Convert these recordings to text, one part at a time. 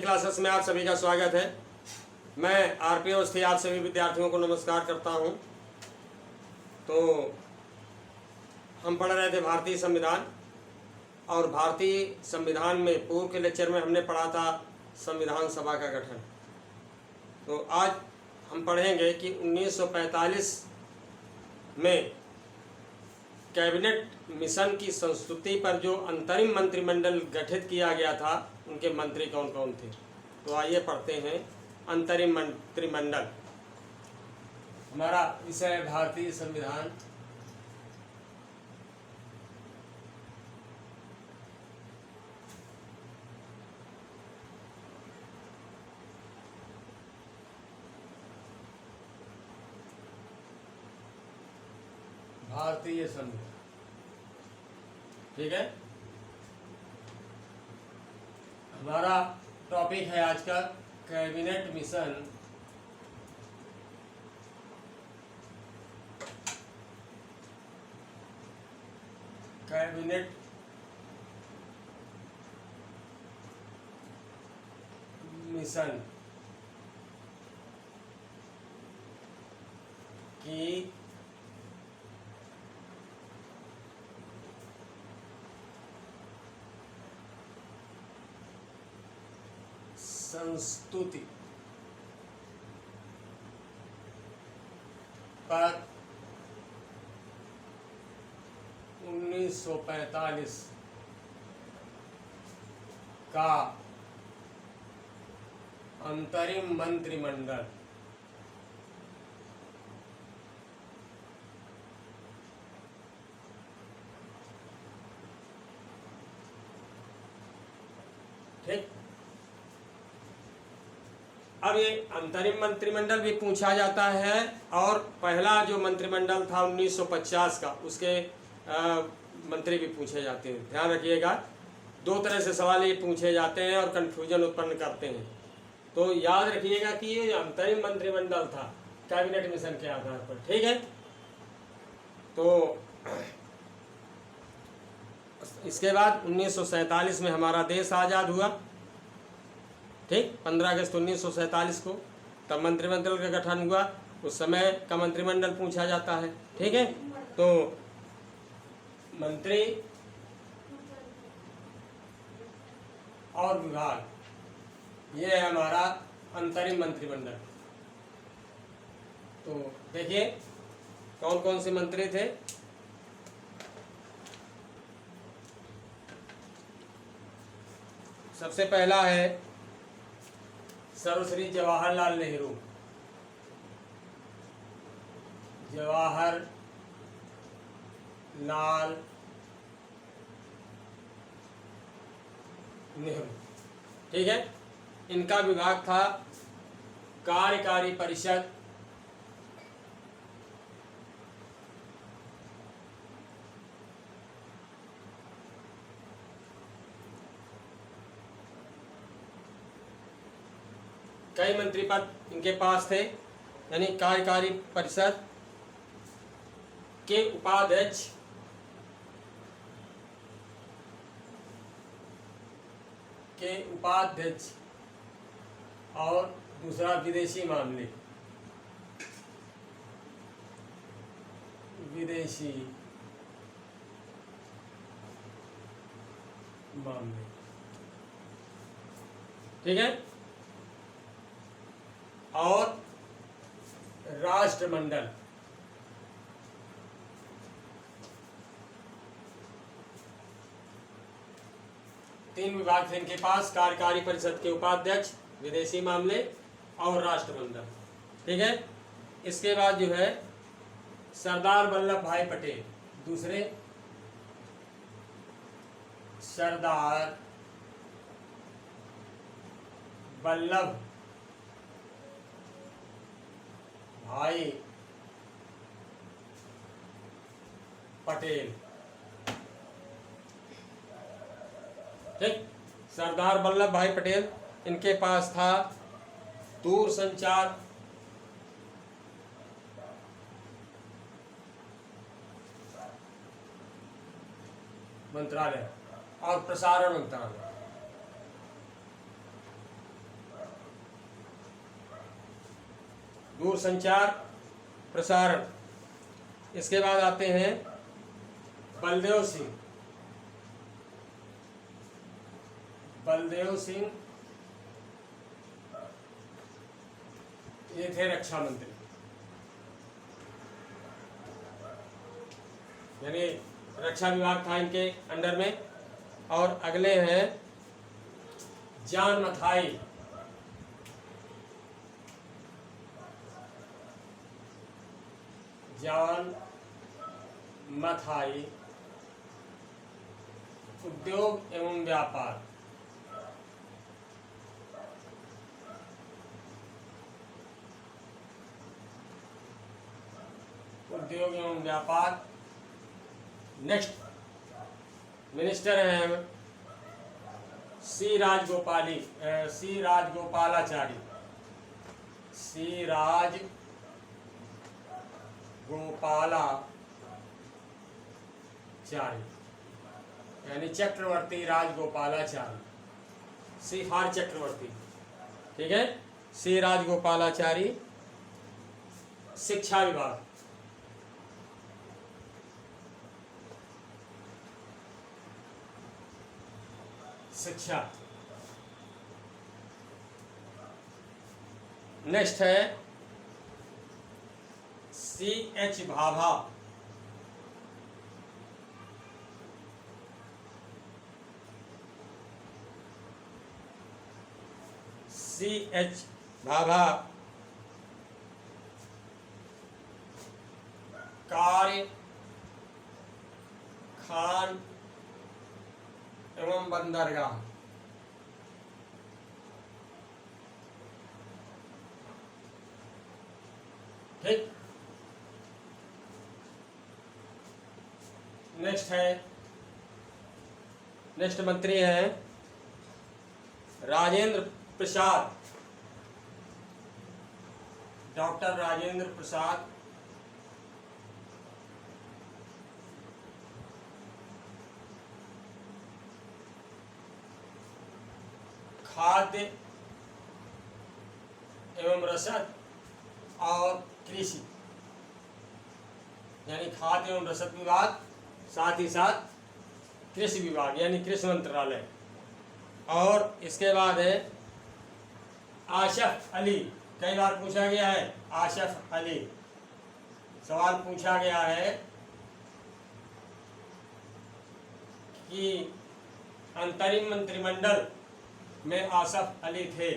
Classes में आप सभी का स्वागत है। मैं आरपी अवस्थी आप सभी विद्यार्थियों को नमस्कार करता हूं। तो हम पढ़ रहे थे भारतीय संविधान, और भारतीय संविधान में पूर्व के लेक्चर में हमने पढ़ा था संविधान सभा का गठन। तो आज हम पढ़ेंगे कि 1945 में कैबिनेट मिशन की संस्तुति पर जो अंतरिम मंत्रिमंडल गठित किया गया था, उनके मंत्री कौन कौन थे। तो आइए पढ़ते हैं अंतरिम मंत्रिमंडल। हमारा विषय है भारतीय संविधान। भारतीय संविधान, ठीक है। हमारा टॉपिक है आज का कैबिनेट मिशन की संस्तुति पर 1945 का अंतरिम मंत्रिमंडल ठीक। अब ये अंतरिम मंत्रिमंडल भी पूछा जाता है, और पहला जो मंत्रिमंडल था 1950 का, उसके मंत्री भी पूछे जाते हैं। ध्यान रखिएगा, दो तरह से सवाल ये पूछे जाते हैं और कन्फ्यूजन उत्पन्न करते हैं। तो याद रखिएगा कि ये अंतरिम मंत्रिमंडल था कैबिनेट मिशन के आधार पर, ठीक है। तो इसके बाद 1947 में हमारा देश आज़ाद हुआ, ठीक। 15 अगस्त 1947 को तब मंत्रिमंडल का गठन हुआ। उस समय का मंत्रिमंडल पूछा जाता है, ठीक है। तो मंत्री और विभाग, ये है हमारा अंतरिम मंत्रिमंडल। तो देखिए कौन कौन से मंत्री थे। सबसे पहला है सर्वश्री जवाहरलाल नेहरू। जवाहरलाल नेहरू, ठीक है। इनका विभाग था कार्यकारी परिषद, कई मंत्री पद इनके पास थे, यानी कार्यकारी परिषद के उपाध्यक्ष और दूसरा विदेशी मामले ठीक है। और राष्ट्रमंडल, तीन विभाग थे इनके पास, कार्यकारी परिषद के उपाध्यक्ष, विदेशी मामले और राष्ट्रमंडल, ठीक है। इसके बाद जो है सरदार वल्लभ भाई पटेल, दूसरे सरदार वल्लभ भाई पटेल, ठीक। सरदार वल्लभ भाई पटेल, इनके पास था दूरसंचार मंत्रालय और प्रसारण मंत्रालय, दूरसंचार प्रसारण। इसके बाद आते हैं बलदेव सिंह। बलदेव सिंह ये थे रक्षा मंत्री, यानी रक्षा विभाग था इनके अंडर में। और अगले हैं जॉन मथाई। जॉन मथाई उद्योग एवं व्यापार। उद्योग एवं व्यापार। नेक्स्ट मिनिस्टर हैं सी राजगोपालाचारी। सी राजगोपालाचारी यानी चक्रवर्ती राजगोपालाचारी। सी फॉर चक्रवर्ती, ठीक है। सी राजगोपालाचारी। शिक्षा विभाग। शिक्षा। नेक्स्ट है C.H. भाभा। C.H. भाभा कार्य, खान एवं बंदरगाह। ठीक। नेक्स्ट मंत्री हैं राजेंद्र प्रसाद। डॉक्टर राजेंद्र प्रसाद। खाद्य एवं रसद और कृषि, यानी खाद्य एवं रसद विभाग, साथ ही साथ कृषि विभाग यानी कृषि मंत्रालय। और इसके बाद है आशफ अली। कई बार पूछा गया है आशफ अली, सवाल पूछा गया है कि अंतरिम मंत्रिमंडल में आसफ अली थे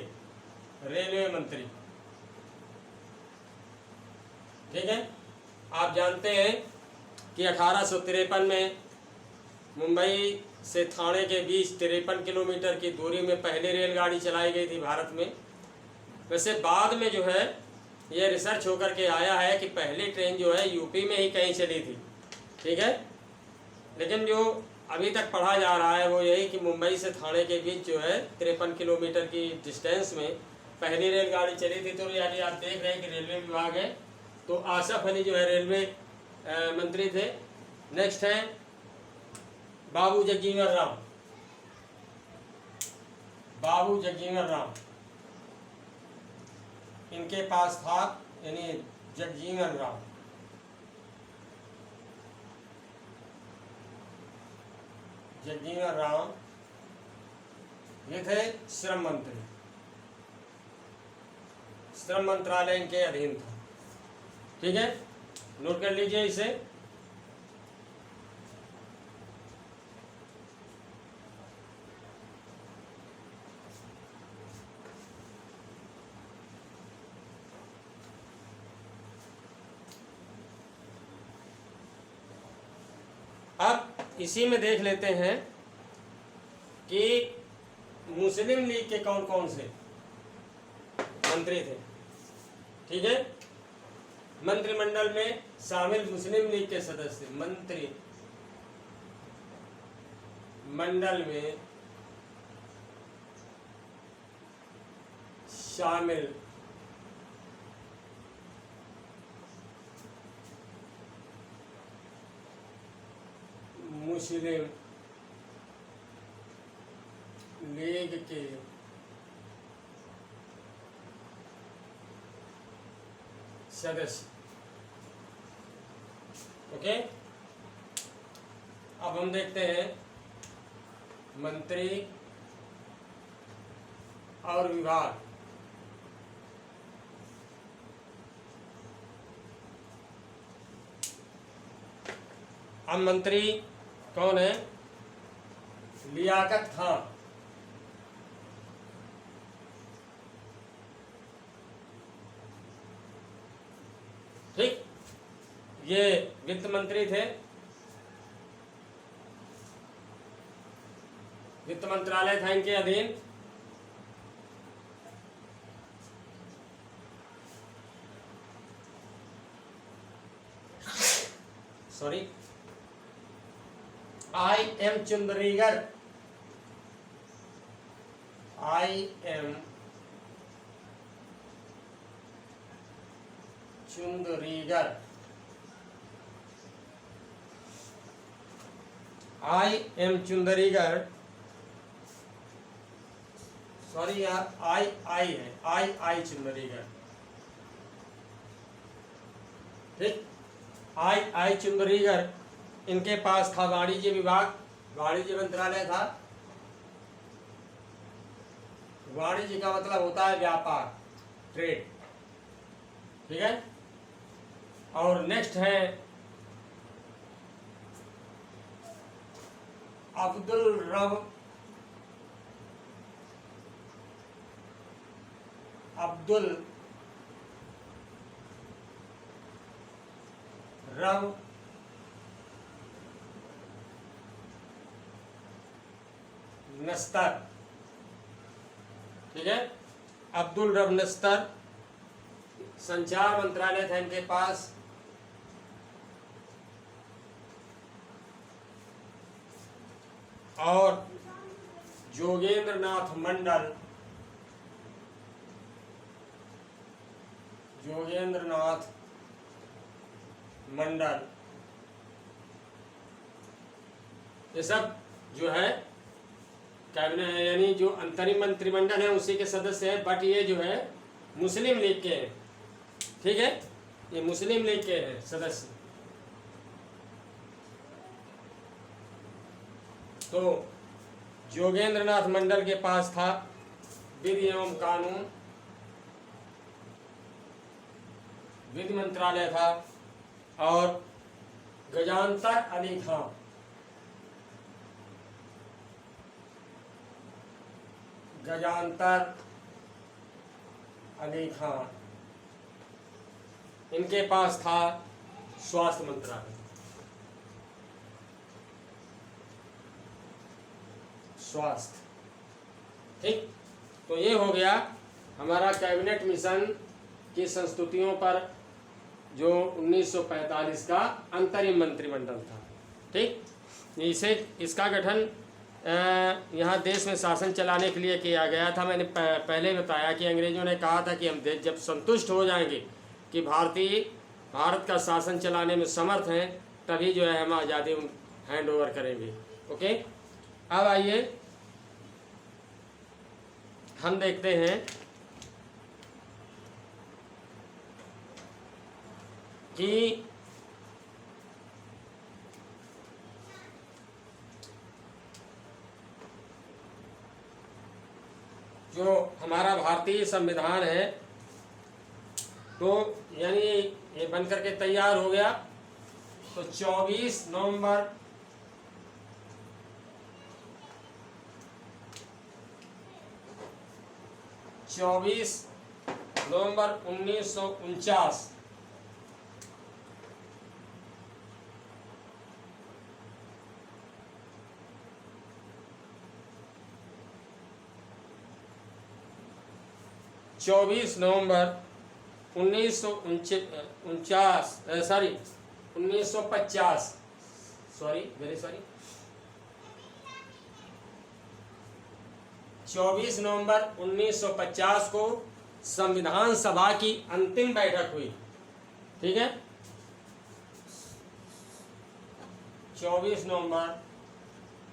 रेलवे मंत्री। ठीक है। आप जानते हैं कि 1853 में मुंबई से ठाणे के बीच 53 किलोमीटर की दूरी में पहली रेलगाड़ी चलाई गई थी भारत में। वैसे बाद में जो है यह रिसर्च होकर के आया है कि पहली ट्रेन जो है यूपी में ही कहीं चली थी। ठीक है। लेकिन जो अभी तक पढ़ा जा रहा है वो यही कि मुंबई से ठाणे के बीच जो है 53 किलोमीटर की डिस्टेंस में पहली रेलगाड़ी चली थी। तो यानी आप देख रहे हैं कि रेलवे विभाग है। तो आसफ अली जो है रेलवे मंत्री थे। नेक्स्ट है बाबू जगजीवन राम। बाबू जगजीवन राम, इनके पास था यानी जगजीवन राम। जगजीवन राम ये थे श्रम मंत्री। श्रम मंत्रालय इनके अधीन था। ठीक है, नोट कर लीजिए इसे। अब इसी में देख लेते हैं कि मुस्लिम लीग के कौन कौन से मंत्री थे। ठीक है, मंत्रिमंडल में शामिल मुस्लिम लीग के सदस्य मंत्री मंडल में शामिल मुस्लिम लीग के सदस्य। ओके, अब हम देखते हैं मंत्री और विभाग। अब मंत्री कौन है? लियाकत खां। ठीक, ये वित्त मंत्री थे। वित्त मंत्रालय था इनके अधीन। Sorry, I.M. Chundrigar. I.M. Chundrigar. I.M. Chundrigar, sorry यार, I है, I चुंदरीगर। ठीक, I चुंदरीगर, इनके पास था वाणिज्य विभाग, वाणिज्य मंत्रालय था। वाणिज्य का मतलब होता है व्यापार, ट्रेड। ठीक है, और नेक्स्ट है अब्दुल रब नस्तर। ठीक है, अब्दुल रब नस्तर, संचार मंत्रालय था इनके पास। और जोगेंद्र नाथ मंडल, ये सब जो है कैबिनेट, यानी जो अंतरिम मंत्रिमंडल है उसी के सदस्य हैं। बट ये जो है मुस्लिम लीग के हैं। ठीक है, ये मुस्लिम लीग के हैं सदस्य। तो जोगेंद्र नाथ मंडल के पास था विधि एवं कानून, विधि मंत्रालय था। और गजानतर अली खां, इनके पास था स्वास्थ्य मंत्रालय। स्वास्थ्य। ठीक, तो ये हो गया हमारा कैबिनेट मिशन की संस्तुतियों पर जो 1945 का अंतरिम मंत्रिमंडल था। ठीक, इसका गठन यहाँ देश में शासन चलाने के लिए किया गया था। मैंने पहले बताया कि अंग्रेजों ने कहा था कि हम जब संतुष्ट हो जाएंगे कि भारत का शासन चलाने में समर्थ हैं, तभी जो है हम आज़ादी हैंड ओवर करेंगे। ओके, अब आइए हम देखते हैं कि जो हमारा भारतीय संविधान है, तो यानी ये बन करके तैयार हो गया। तो 24 नवंबर 1949 24 नवंबर 1950 24 नवंबर 1950 को संविधान सभा की अंतिम बैठक हुई। ठीक है, 24 नवंबर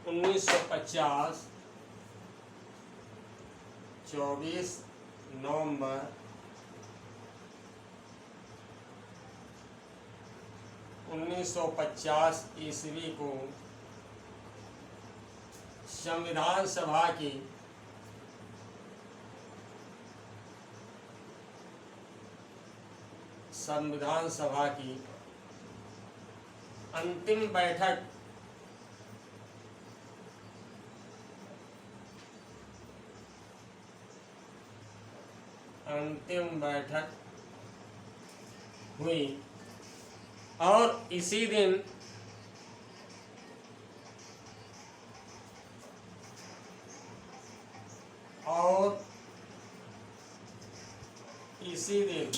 1950, 24 नवंबर 1950 ईस्वी को संविधान सभा की अंतिम बैठक हुई और इसी दिन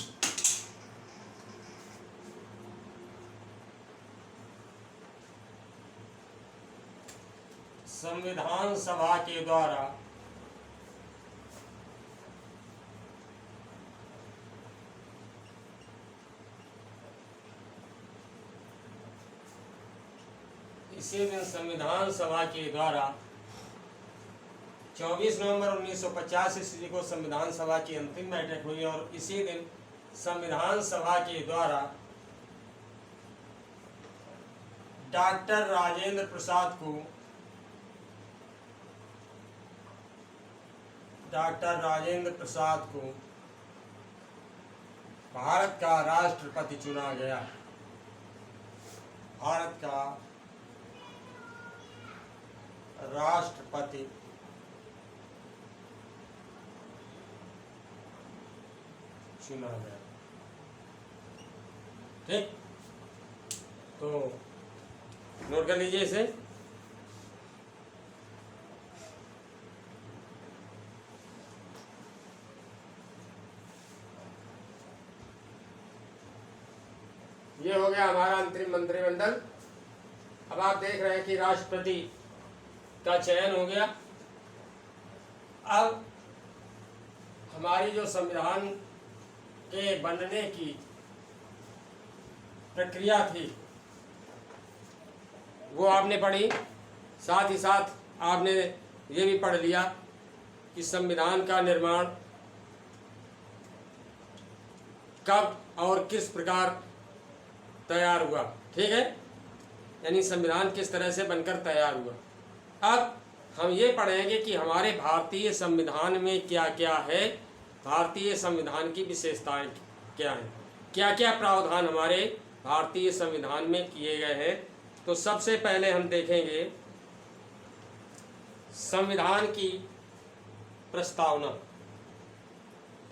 संविधान सभा के द्वारा संविधान सभा के द्वारा 24 नवंबर 1950 ईस्वी को संविधान सभा की अंतिम बैठक हुई और इसी दिन संविधान सभा के द्वारा डॉक्टर राजेंद्र प्रसाद को भारत का राष्ट्रपति चुना गया। भारत का राष्ट्रपति चुना गया। ठीक, तो नोट कर लीजिए इसे। ये हो गया हमारा अंतरिम मंत्रिमंडल। अब आप देख रहे हैं कि राष्ट्रपति का चयन हो गया। अब हमारी जो संविधान के बनने की प्रक्रिया थी वो आपने पढ़ी, साथ ही साथ आपने ये भी पढ़ लिया कि संविधान का निर्माण कब और किस प्रकार तैयार हुआ। ठीक है, यानी संविधान किस तरह से बनकर तैयार हुआ। अब हम ये पढ़ेंगे कि हमारे भारतीय संविधान में क्या क्या है, भारतीय संविधान की विशेषताएं क्या हैं, क्या क्या प्रावधान हमारे भारतीय संविधान में किए गए हैं। तो सबसे पहले हम देखेंगे संविधान की प्रस्तावना।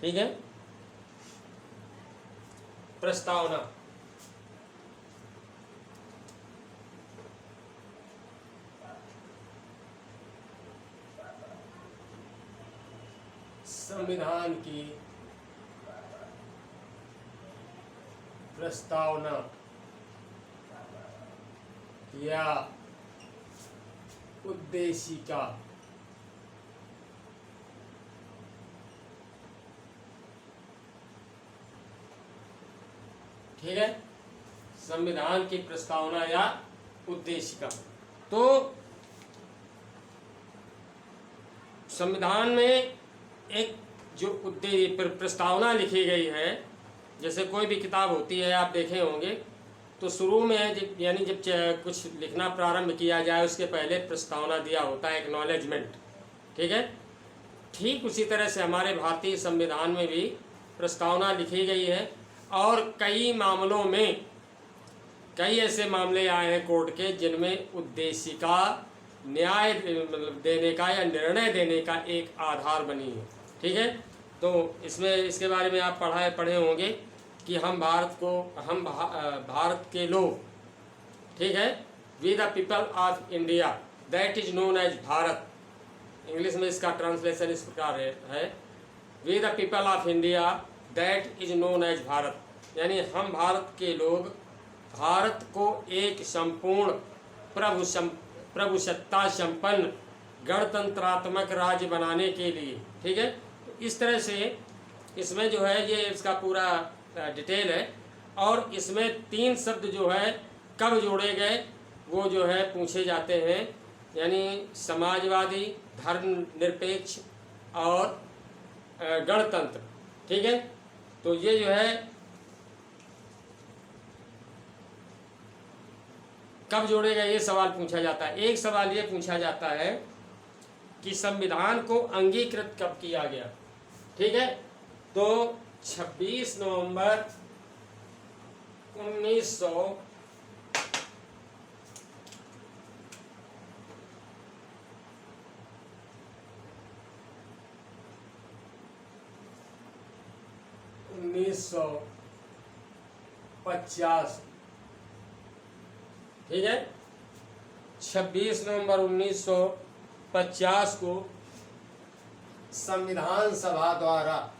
ठीक है, प्रस्तावना। संविधान की प्रस्तावना या उद्देशिका। ठीक है, संविधान की प्रस्तावना या उद्देशिका। तो संविधान में एक जो प्रस्तावना लिखी गई है, जैसे कोई भी किताब होती है आप देखे होंगे, तो शुरू में जब कुछ लिखना प्रारंभ किया जाए उसके पहले प्रस्तावना दिया होता है, एक्नॉलेजमेंट। ठीक है, ठीक उसी तरह से हमारे भारतीय संविधान में भी प्रस्तावना लिखी गई है और कई मामलों में कई ऐसे मामले आए हैं कोर्ट के जिनमें उद्देशिका न्याय देने का या निर्णय देने का एक आधार बनी है। ठीक है, तो इसमें इसके बारे में आप पढ़े होंगे कि भारत के लोग, ठीक है, we the people of India that is known as Bharat. English में इसका ट्रांसलेशन इस प्रकार है we the people of India that is known as Bharat, यानी हम भारत के लोग भारत को एक संपूर्ण प्रभुसत्ता संपन्न गणतंत्रात्मक राज्य बनाने के लिए, ठीक है, तो इस तरह से इसमें जो है ये इसका पूरा डिटेल है। और इसमें 3 शब्द जो है कब जोड़े गए वो जो है पूछे जाते हैं, यानी समाजवादी, धर्मनिरपेक्ष और गणतंत्र। ठीक है, तो ये जो है कब जोड़ेगा, ये सवाल पूछा जाता है। एक सवाल ये पूछा जाता है कि संविधान को अंगीकृत कब किया गया। ठीक है, तो 26 नवंबर 1950, ठीक है, 26 नवंबर 1950 को संविधान सभा द्वारा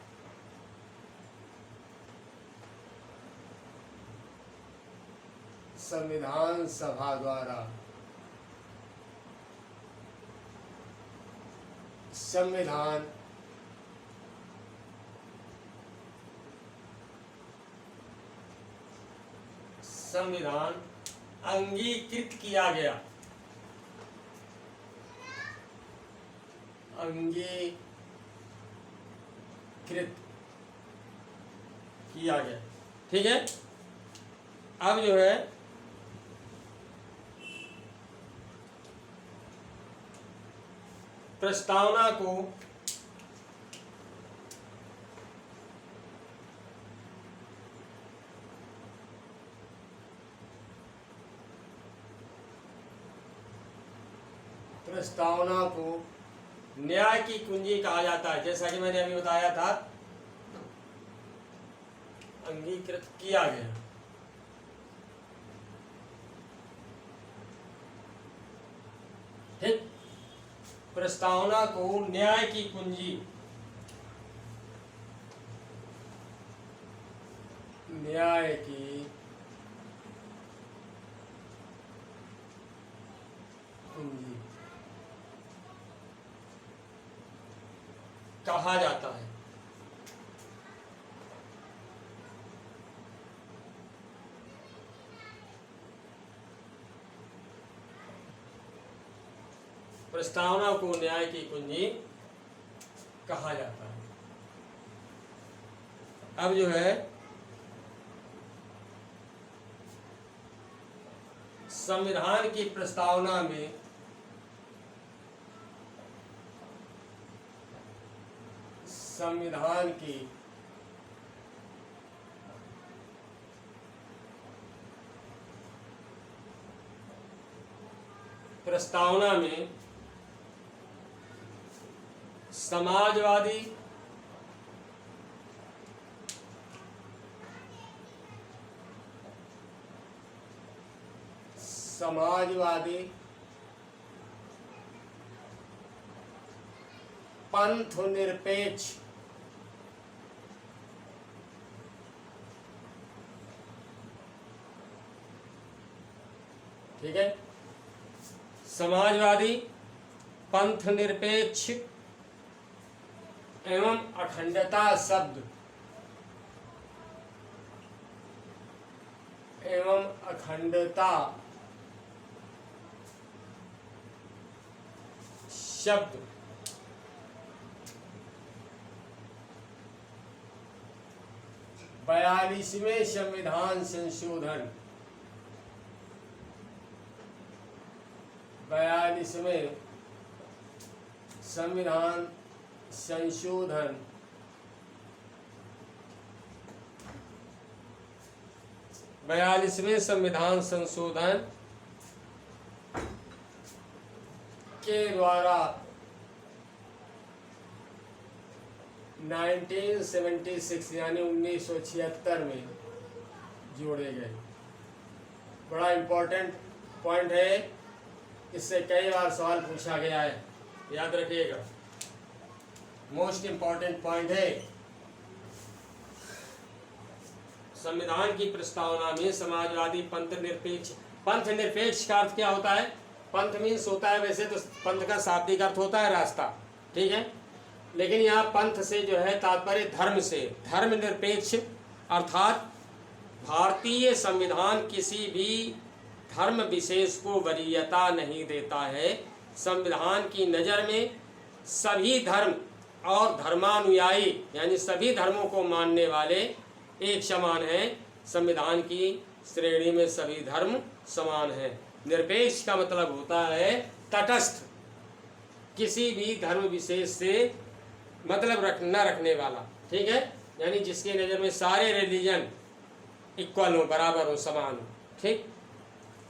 संविधान अंगीकृत किया गया। ठीक है, अब जो है प्रस्तावना को न्याय की कुंजी कहा जाता है। जैसा कि मैंने अभी बताया था, अंगीकृत किया गया। ठीक, प्रस्तावना को न्याय की कुंजी कहा जाता है। प्रस्तावना को न्याय की कुंजी कहा जाता है। अब जो है संविधान की प्रस्तावना में समाजवादी पंथ निरपेक्ष ठीक है, समाजवादी, पंथ निरपेक्ष एवं अखंडता शब्द 42वें संविधान संशोधन 42वें संविधान संशोधन के द्वारा 1976 यानी 1976 में जोड़े गए। बड़ा इम्पोर्टेंट पॉइंट है, इससे कई बार सवाल पूछा गया है, याद रखिएगा। मोस्ट इम्पोर्टेंट पॉइंट है, संविधान की प्रस्तावना में समाजवादी, पंथ निरपेक्ष का अर्थ क्या होता है? पंथ मीन्स होता है, वैसे तो पंथ का शाब्दिक अर्थ होता है रास्ता, ठीक है, लेकिन यहाँ पंथ से जो है तात्पर्य धर्म से। धर्म निरपेक्ष अर्थात भारतीय संविधान किसी भी धर्म विशेष को वरीयता नहीं देता है। संविधान की नज़र में सभी धर्म और धर्मानुयायी यानी सभी धर्मों को मानने वाले एक समान हैं। संविधान की श्रेणी में सभी धर्म समान हैं। निरपेक्ष का मतलब होता है तटस्थ, किसी भी धर्म विशेष से मतलब न रखने वाला, ठीक है। यानी जिसकी नज़र में सारे रिलीजन इक्वल हो, बराबर हो, समान हो, ठीक।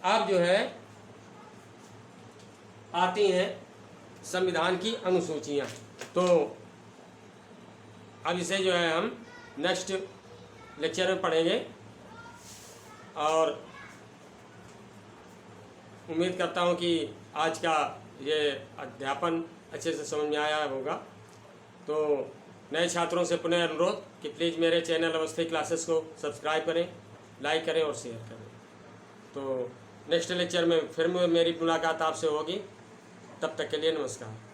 अब जो है आती हैं संविधान की अनुसूचियाँ। तो अब इसे जो है हम नेक्स्ट लेक्चर में पढ़ेंगे और उम्मीद करता हूँ कि आज का ये अध्यापन अच्छे से समझ में आया होगा। तो नए छात्रों से पुनः अनुरोध कि प्लीज़ मेरे चैनल अवस्थी क्लासेस को सब्सक्राइब करें, लाइक करें और शेयर करें। तो नेक्स्ट लेक्चर में फिर मेरी मुलाकात आपसे होगी। तब तक के लिए नमस्कार।